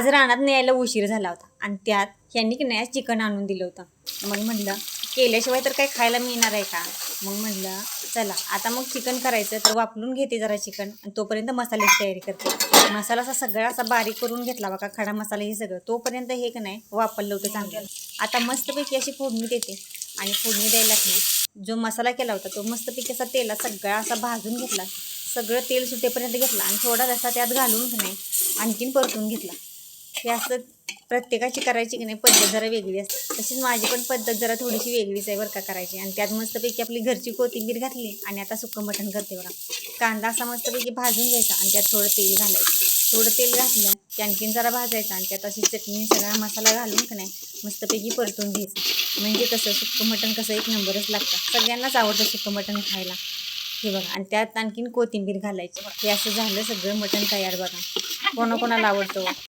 आज रानात न्यायला उशीर झाला होता आणि त्यात ह्यांनी की नाही चिकन आणून दिलं होतं. मग म्हटलं केल्याशिवाय तर काही खायला मिळणार आहे का. मग म्हटलं चला आता मग चिकन करायचं तर वापरून घेते जरा चिकन आणि तोपर्यंत मसाल्याची तयारी करते. मसाला सगळा असा बारीक करून घेतला बघा, खडा मसाला हे सगळं तोपर्यंत हे की नाही वापरलं होतं चांगलं. आता मस्तपैकी अशी फोडणी देते आणि फोडणी द्यायला नाही जो मसाला केला होता तो मस्तपैकी असा तेलात सगळा असा भाजून घेतला, सगळं तेल सुटेपर्यंत घेतला आणि थोडा रस्सा त्यात घालून की नाही आणखीन परतून घेतला. हे असं प्रत्येकाची करायची की नाही पद्धत जरा वेगळी असते, तशीच माझी पण पद्धत जरा थोडीशी वेगळीच आहे बरं का करायची. आणि त्यात मस्तपैकी आपली घरची कोथिंबीर घातली आणि आता सुक्कं मटण करते बघा. कांदा असा मस्तपैकी भाजून घ्यायचा आणि त्यात थोडं तेल घालायचं. थोडं तेल घातलं की आणखीन जरा भाजायचं आणि त्यात अशी चटणी सगळा मसाला घालून की नाही मस्तपैकी परतून घ्यायचं. म्हणजे कसं सुक्कं मटण कसं एक नंबरच लागतं, सगळ्यांनाच आवडतं सुक्कं मटण खायला. हे बघा आणि त्यात आणखीन कोथिंबीर घालायची. हे असं झालं सगळं मटण तयार बघा. कोणाकोणाला आवडतं.